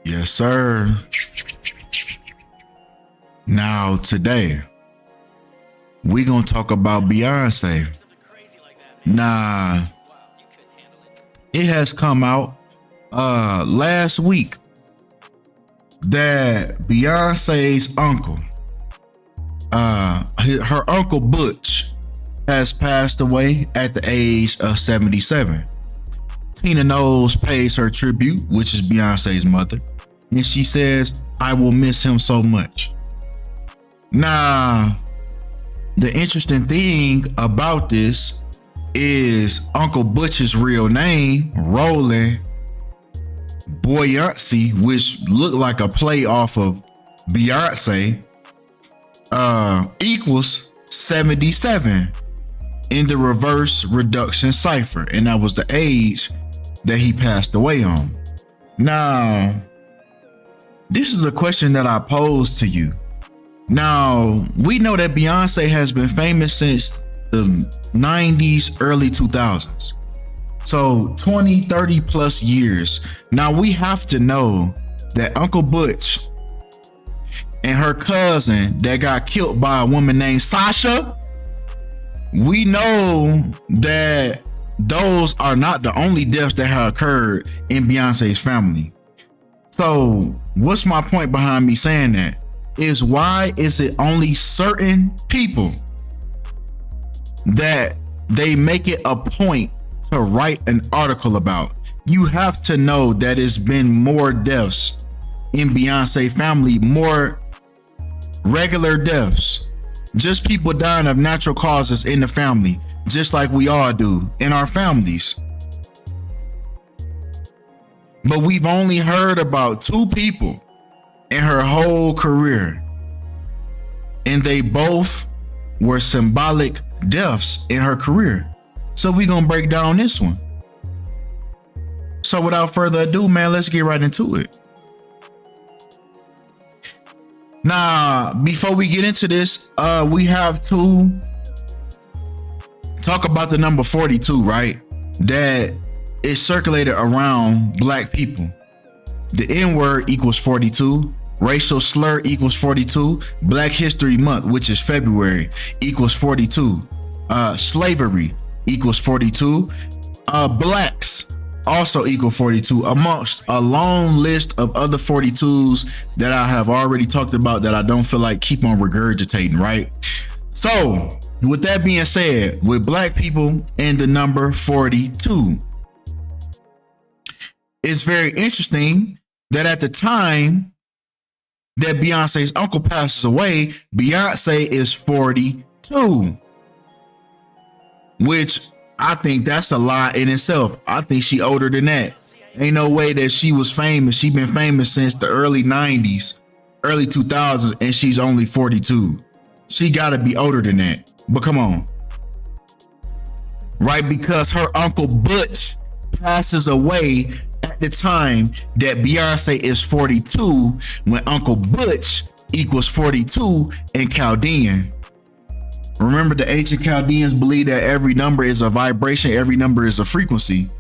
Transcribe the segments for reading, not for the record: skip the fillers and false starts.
Yes, sir. Now, today, we gonna talk about Beyonce. Nah, it has come out last week that Beyonce's uncle, her Uncle Butch, has passed away at the age of 77. Tina Knowles pays her tribute, which is Beyonce's mother, and she says, "I will miss him so much." Now, the interesting thing about this is Uncle Butch's real name, Roland Beyonce, which looked like a play off of Beyonce, equals 77 in the reverse reduction cipher, and that was the age that he passed away on. Now, this is a question that I posed to you. Now, we know that Beyonce has been famous since the 90s, early 2000s. So 20, 30 plus years. Now, we have to know that Uncle Butch and her cousin that got killed by a woman named Sasha, we know that those are not the only deaths that have occurred in Beyonce's family. So what's my point behind me saying that? Is why is it only certain people that they make it a point to write an article about? You have to know that it's been more deaths in Beyonce family, more regular deaths, just people dying of natural causes in the family, just like we all do in our families. But we've only heard about two people in her whole career, and they both were symbolic deaths in her career. So we're gonna break down this one. So without further ado, man, let's get right into it. Now, before we get into this, we have to talk about the number 42, right? That is circulated around black people. The N-word equals 42. Racial slur equals 42. Black History Month, which is February, equals 42. Slavery equals 42. Blacks also equal 42, amongst a long list of other 42s that I have already talked about that I don't feel like keep on regurgitating, right? So with that being said, with black people and the number 42, it's very interesting that at the time that Beyonce's uncle passes away, Beyonce is 42, which I think that's a lie in itself. I think she older than that. Ain't no way that she was famous. She been famous since the early 90s, early 2000s, and she's only 42. She gotta be older than that. But come on. Right, because her Uncle Butch passes away at the time that Beyonce is 42, when Uncle Butch equals 42 in Chaldean. Remember, the ancient Chaldeans believed that every number is a vibration, every number is a frequency.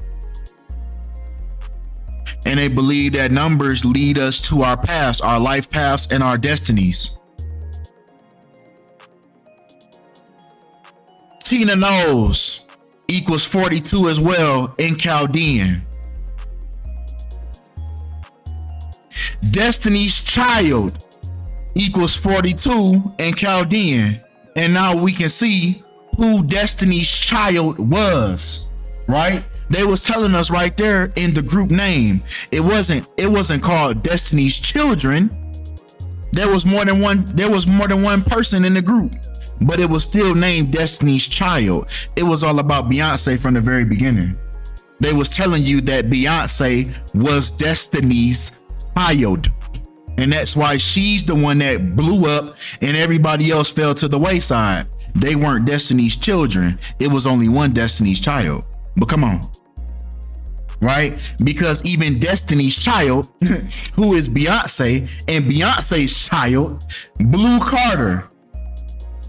And they believe that numbers lead us to our paths, our life paths, and our destinies. Tina Knowles equals 42 as well in Chaldean. Destiny's Child equals 42 in Chaldean. And now we can see who Destiny's Child was, right? They was telling us right there in the group name. It wasn't called Destiny's Children. There was more than one person in the group, but it was still named Destiny's Child. It was all about Beyonce from the very beginning. They was telling you that Beyonce was Destiny's Child. And that's why she's the one that blew up and everybody else fell to the wayside. They weren't Destiny's Children. It was only one Destiny's Child. But come on. Right? Because even Destiny's Child, who is Beyonce, and Beyonce's child, Blue Carter.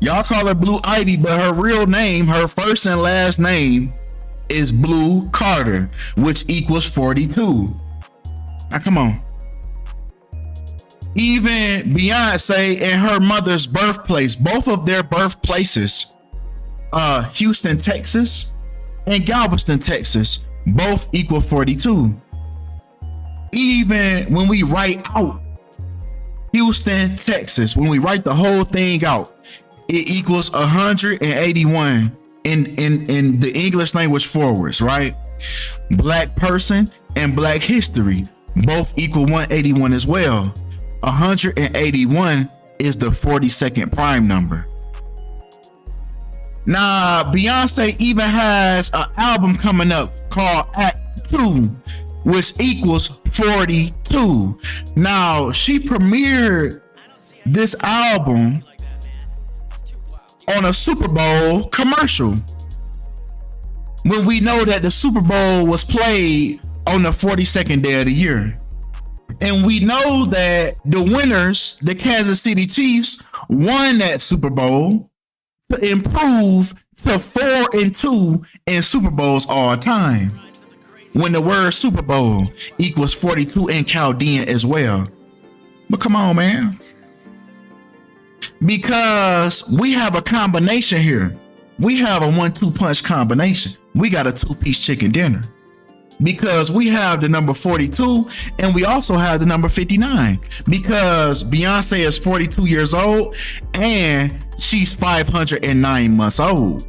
Y'all call her Blue Ivy, but her real name, her first and last name, is Blue Carter, which equals 42. Now come on. Even Beyonce and her mother's birthplace, both of their birthplaces, Houston, Texas, and Galveston, Texas, both equal 42. Even when we write out Houston, Texas, when we write the whole thing out, it equals 181 in the English language forwards, right? Black person and Black history both equal 181 as well. 181 is the 42nd prime number. Now, Beyonce even has an album coming up called Act 2, which equals 42. Now, she premiered this album on a Super Bowl commercial, when we know that the Super Bowl was played on the 42nd day of the year. And we know that the winners, the Kansas City Chiefs, won that Super Bowl to improve to 4-2 in Super Bowls all time, when the word Super Bowl equals 42 in Chaldean as well. But come on, man. Because we have a combination here. We have a 1-2 punch combination. We got a 2-piece chicken dinner. Because we have the number 42 and we also have the number 59. Because Beyonce is 42 years old and she's 509 months old.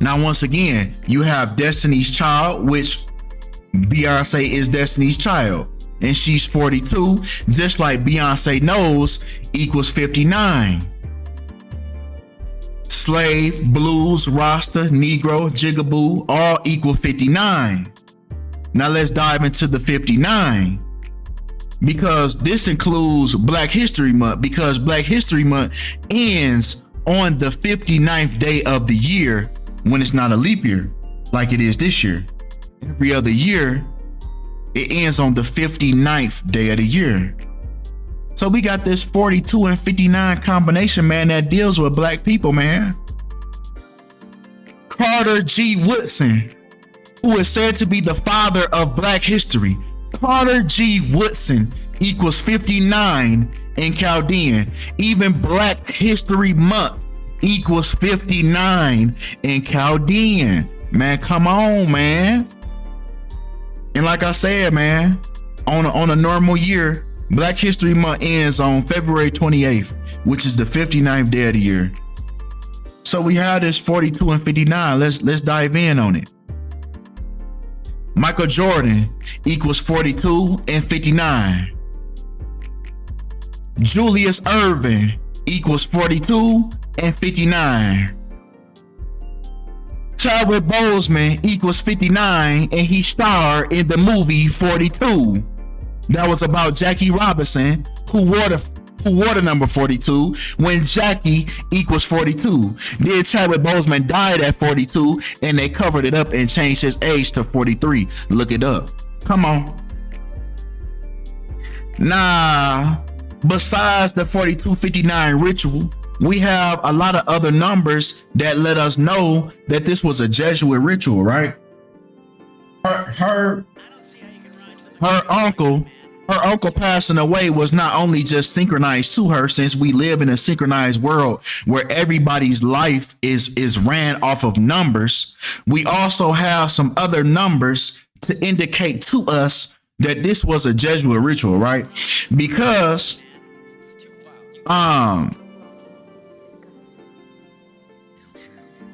Now, once again, you have Destiny's Child, which Beyonce is Destiny's Child, and she's 42, just like Beyonce knows equals 59. Slave, blues, Rasta, Negro, Jigaboo, all equal 59. Now let's dive into the 59, because this includes Black History Month, because Black History Month ends on the 59th day of the year when it's not a leap year like it is this year. Every other year, it ends on the 59th day of the year. So we got this 42 and 59 combination, man, that deals with Black people, man. Carter G. Woodson, who is said to be the father of Black history. Carter G. Woodson equals 59 in Chaldean. Even Black History Month equals 59 in Chaldean. Man, come on, man. And like I said, man, on a normal year, Black History Month ends on February 28th, which is the 59th day of the year. So we have this 42 and 59. Let's dive in on it. Michael Jordan equals 42 and 59. Julius Erving equals 42 and 59. Chadwick Boseman equals 59, and he starred in the movie 42. That was about Jackie Robinson, who wore the number 42 when Jackie equals 42. Then Chadwick Boseman died at 42, and they covered it up and changed his age to 43. Look it up. Come on. Nah, besides the 4259 ritual, we have a lot of other numbers that let us know that this was a Jesuit ritual, right? Her uncle passing away was not only just synchronized to her, since we live in a synchronized world where everybody's life is ran off of numbers. We also have some other numbers to indicate to us that this was a Jesuit ritual, right? Because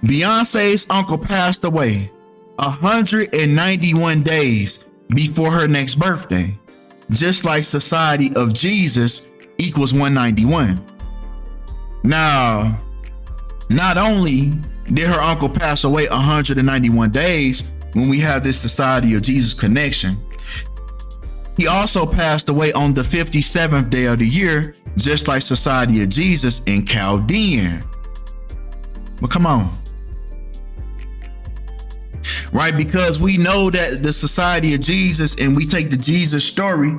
Beyonce's uncle passed away 191 days before her next birthday, just like Society of Jesus equals 191. Now, not only did her uncle pass away 191 days when we have this Society of Jesus connection, he also passed away on the 57th day of the year, just like Society of Jesus in Chaldean. But come on. Right, because we know that the Society of Jesus, and we take the Jesus story,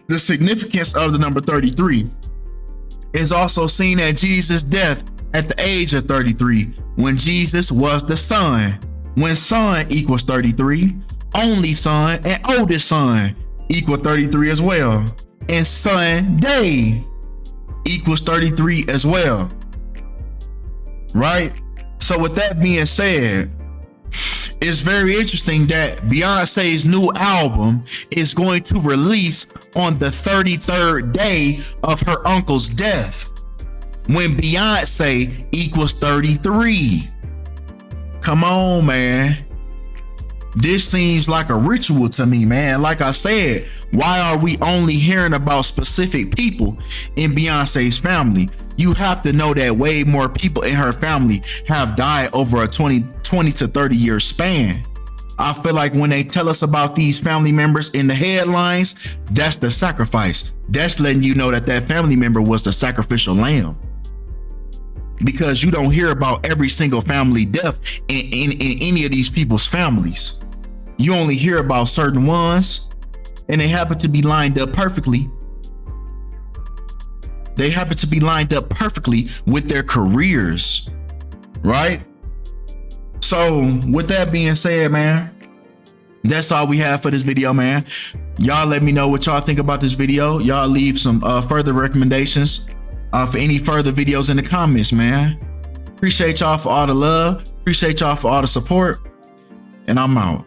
the significance of the number 33 is also seen at Jesus' death at the age of 33, when Jesus was the son. When son equals 33, only son and oldest son equal 33 as well. And Sunday equals 33 as well. Right? So with that being said, it's very interesting that Beyonce's new album is going to release on the 33rd day of her uncle's death, when Beyonce equals 33. Come on, man. This seems like a ritual to me, man. Like I said, why are we only hearing about specific people in Beyonce's family? You have to know that way more people in her family have died over a 20 to 30 year span. I feel like when they tell us about these family members in the headlines, that's the sacrifice. That's letting you know that that family member was the sacrificial lamb. Because you don't hear about every single family death in any of these people's families. You only hear about certain ones, and they happen to be lined up perfectly. They happen to be lined up perfectly with their careers, right? So with that being said, man, that's all we have for this video, man. Y'all let me know what y'all think about this video. Y'all leave some further recommendations for any further videos in the comments, man. Appreciate y'all for all the love. Appreciate y'all for all the support. And I'm out.